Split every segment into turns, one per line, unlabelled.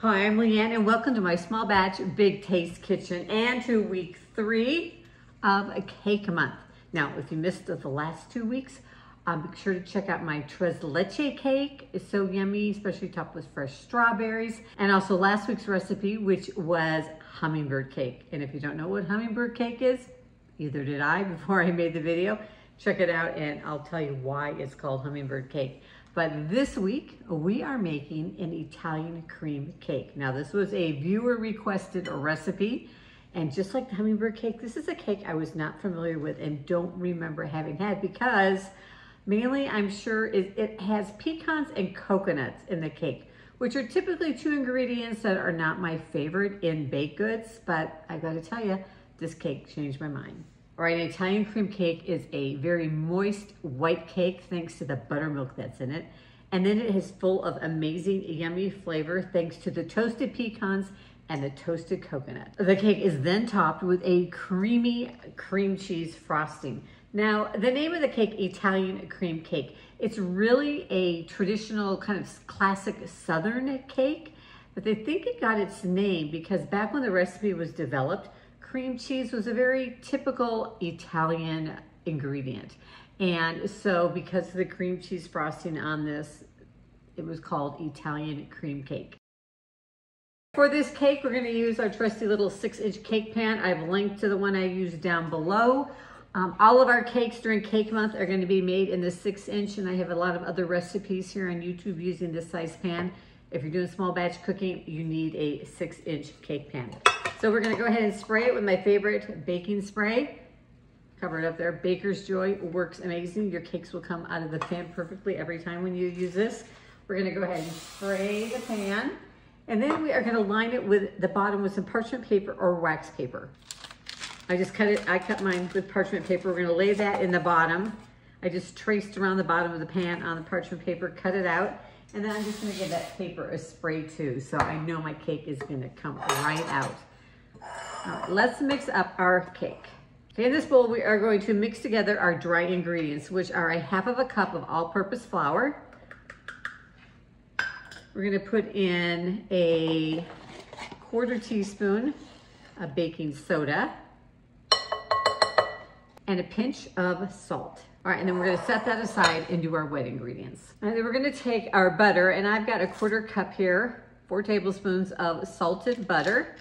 Hi, I'm Leigh and welcome to my small batch Big Taste Kitchen and to week 3 of a cake month. Now, if you missed the last 2 weeks, be sure to check out my tres leche cake. It's so yummy, especially topped with fresh strawberries. And also last week's recipe, which was hummingbird cake. And if you don't know what hummingbird cake is, either did I before I made the video. Check it out and I'll tell you why it's called hummingbird cake. But this week, we are making an Italian cream cake. Now, this was a viewer requested recipe. And just like the hummingbird cake, this is a cake I was not familiar with and don't remember having had because mainly I'm sure it has pecans and coconuts in the cake, which are typically 2 ingredients that are not my favorite in baked goods. But I gotta tell you, this cake changed my mind. All right, an Italian cream cake is a very moist white cake thanks to the buttermilk that's in it. And then it is full of amazing, yummy flavor thanks to the toasted pecans and the toasted coconut. The cake is then topped with a creamy cream cheese frosting. Now, the name of the cake, Italian cream cake, it's really a traditional kind of classic Southern cake, but they think it got its name because back when the recipe was developed, cream cheese was a very typical Italian ingredient. And so because of the cream cheese frosting on this, it was called Italian cream cake. For this cake, we're gonna use our trusty little 6-inch cake pan. I've linked to the one I used down below. All of our cakes during cake month are gonna be made in the 6-inch, and I have a lot of other recipes here on YouTube using this size pan. If you're doing small batch cooking, you need a 6-inch cake pan. So we're gonna go ahead and spray it with my favorite baking spray. Cover it up there. Baker's Joy works amazing. Your cakes will come out of the pan perfectly every time when you use this. We're gonna go ahead and spray the pan. And then we are gonna line it with the bottom with some parchment paper or wax paper. I cut mine with parchment paper. We're gonna lay that in the bottom. I just traced around the bottom of the pan on the parchment paper, cut it out. And then I'm just gonna give that paper a spray too, so I know my cake is gonna come right out. All right, let's mix up our cake. Okay, in this bowl, we are going to mix together our dry ingredients, which are a 1/2 cup of all-purpose flour. We're gonna put in a 1/4 teaspoon of baking soda and a pinch of salt. All right, and then we're gonna set that aside and do our wet ingredients. And then we're gonna take our butter, and I've got a 1/4 cup here, 4 tablespoons of salted butter.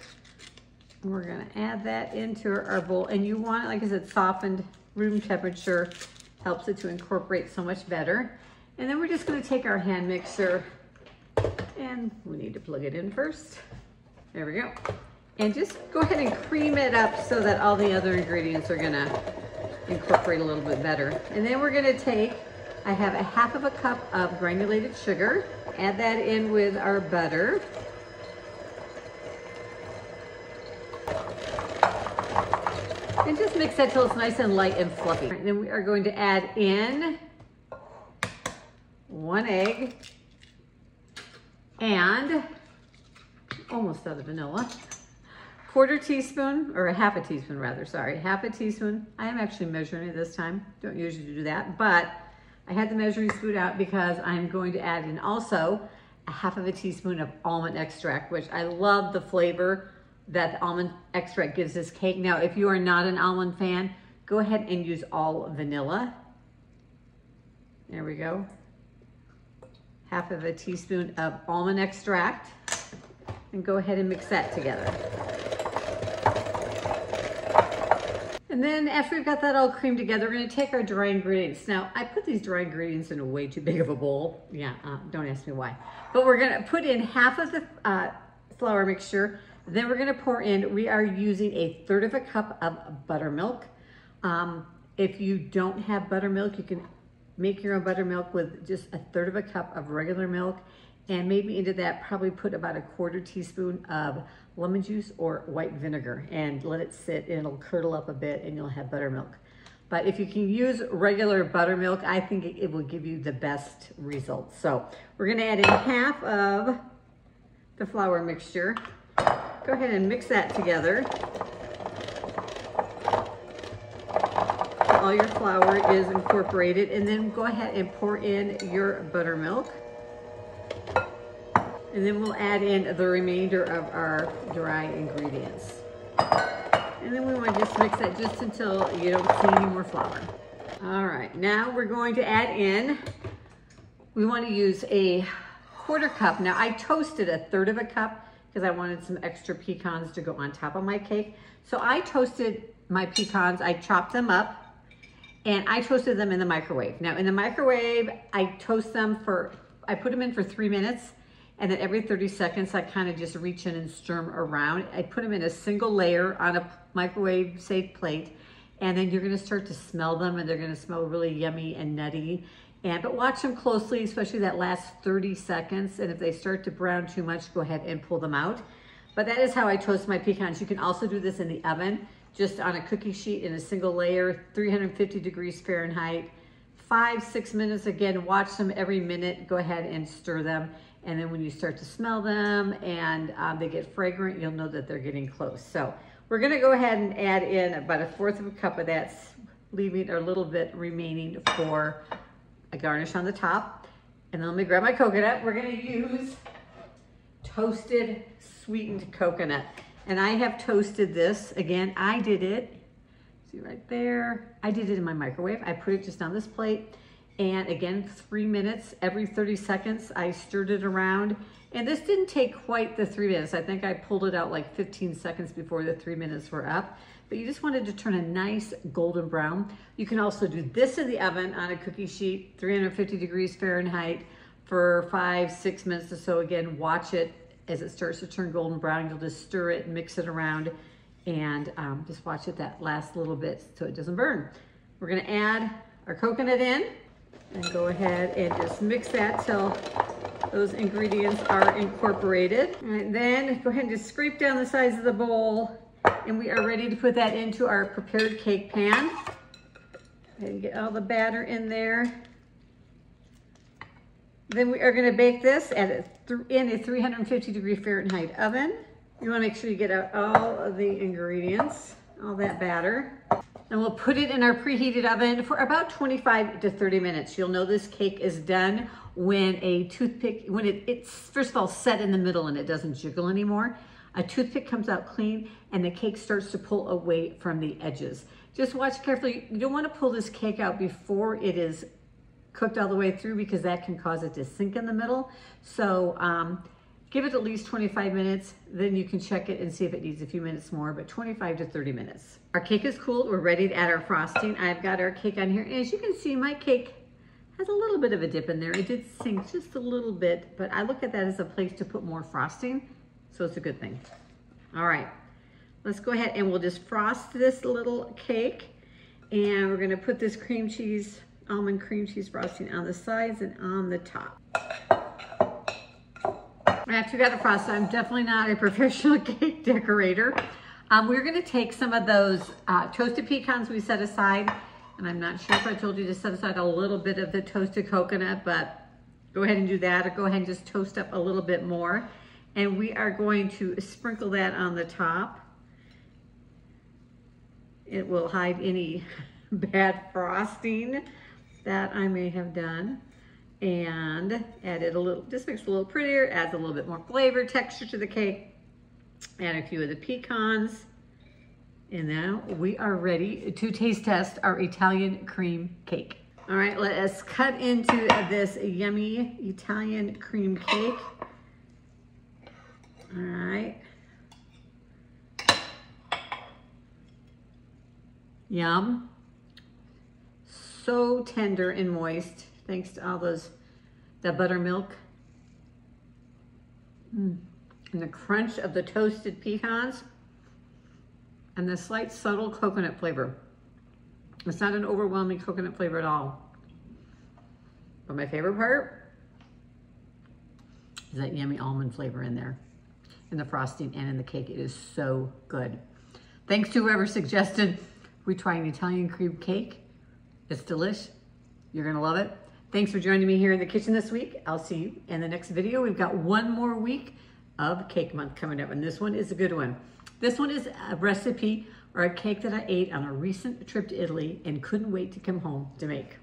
And we're gonna add that into our bowl. And you want it, like I said, softened, room temperature, helps it to incorporate so much better. And then we're just gonna take our hand mixer, and we need to plug it in first. There we go. And just go ahead and cream it up so that all the other ingredients are gonna incorporate a little bit better. And then we're gonna take, I have a 1/2 cup of granulated sugar, add that in with our butter. And just mix that till it's nice and light and fluffy. And then we are going to add in 1 egg and almost out of vanilla. 1/4 teaspoon, or a 1/2 teaspoon rather, sorry, 1/2 teaspoon. I am actually measuring it this time. Don't usually do that, but I had the measuring spoon out because I'm going to add in also a 1/2 teaspoon of almond extract, which I love the flavor that the almond extract gives this cake. Now, if you are not an almond fan, go ahead and use all vanilla. There we go. 1/2 teaspoon of almond extract, and go ahead and mix that together. And then after we've got that all creamed together, we're gonna take our dry ingredients. Now, I put these dry ingredients in a way too big of a bowl. Yeah, don't ask me why. But we're gonna put in 1/2 of the flour mixture. Then we're gonna pour in, we are using a 1/3 cup of buttermilk. If you don't have buttermilk, you can make your own buttermilk with just a 1/3 cup of regular milk. And maybe into that, probably put about a 1/4 teaspoon of lemon juice or white vinegar and let it sit and it'll curdle up a bit and you'll have buttermilk. But if you can use regular buttermilk, I think it will give you the best results. So we're gonna add in 1/2 of the flour mixture. Go ahead and mix that together. All your flour is incorporated, and then go ahead and pour in your buttermilk. And then we'll add in the remainder of our dry ingredients. And then we want to just mix that just until you don't see any more flour. All right, now we're going to add in, we want to use a 1/4 cup. Now I toasted 1/3 of a cup because I wanted some extra pecans to go on top of my cake. So I toasted my pecans, I chopped them up, and I toasted them in the microwave. Now in the microwave, I toast them I put them in for 3 minutes, and then every 30 seconds, I kind of just reach in and stir them around. I put them in a single layer on a microwave safe plate, and then you're gonna start to smell them, and they're gonna smell really yummy and nutty. But watch them closely, especially that last 30 seconds, and if they start to brown too much, go ahead and pull them out. But that is how I toast my pecans. You can also do this in the oven, just on a cookie sheet in a single layer, 350 degrees Fahrenheit, 5-6 minutes. Again, watch them every minute. Go ahead and stir them. And then when you start to smell them and they get fragrant, you'll know that they're getting close. So we're gonna go ahead and add in about 1/4 of a cup of that, leaving a little bit remaining for a garnish on the top. And then let me grab my coconut. We're gonna use toasted sweetened coconut. And I have toasted this. Again, I did it, see right there. I did it in my microwave. I put it just on this plate. And again, 3 minutes, every 30 seconds, I stirred it around. And this didn't take quite the 3 minutes. I think I pulled it out like 15 seconds before the 3 minutes were up. But you just wanted to turn a nice golden brown. You can also do this in the oven on a cookie sheet, 350 degrees Fahrenheit for 5-6 minutes or so. Again, watch it as it starts to turn golden brown. You'll just stir it, mix it around, and just watch it that last little bit so it doesn't burn. We're gonna add our coconut in and go ahead and just mix that till those ingredients are incorporated. And then go ahead and just scrape down the sides of the bowl, and we are ready to put that into our prepared cake pan. And get all the batter in there. Then we are gonna bake this in a 350 degree Fahrenheit oven. You wanna make sure you get out all of the ingredients, all that batter. And we'll put it in our preheated oven for about 25 to 30 minutes. You'll know this cake is done when a toothpick, when it's first of all set in the middle and it doesn't jiggle anymore. A toothpick comes out clean and the cake starts to pull away from the edges. Just watch carefully. You don't wanna pull this cake out before it is cooked all the way through because that can cause it to sink in the middle. So give it at least 25 minutes, then you can check it and see if it needs a few minutes more, but 25 to 30 minutes. Our cake is cooled, we're ready to add our frosting. I've got our cake on here, and as you can see, my cake has a little bit of a dip in there. It did sink just a little bit, but I look at that as a place to put more frosting, so it's a good thing. All right, let's go ahead and we'll just frost this little cake, and we're gonna put this cream cheese, almond cream cheese frosting on the sides and on the top. After you got the frosting, I'm definitely not a professional cake decorator. We're gonna take some of those toasted pecans we set aside, and I'm not sure if I told you to set aside a little bit of the toasted coconut, but go ahead and do that, or go ahead and just toast up a little bit more. And we are going to sprinkle that on the top. It will hide any bad frosting that I may have done. And add it a little, just makes it a little prettier, adds a little bit more flavor, texture to the cake. Add a few of the pecans. And now we are ready to taste test our Italian cream cake. All right, let us cut into this yummy Italian cream cake. All right. Yum. So tender and moist, thanks to all that buttermilk. And the crunch of the toasted pecans and the slight subtle coconut flavor. It's not an overwhelming coconut flavor at all. But my favorite part is that yummy almond flavor in there, in the frosting and in the cake. It is so good. Thanks to whoever suggested we try an Italian cream cake. It's delish. You're gonna love it. Thanks for joining me here in the kitchen this week. I'll see you in the next video. We've got one more week of Cake Month coming up, and this one is a good one. This one is a recipe or a cake that I ate on a recent trip to Italy and couldn't wait to come home to make.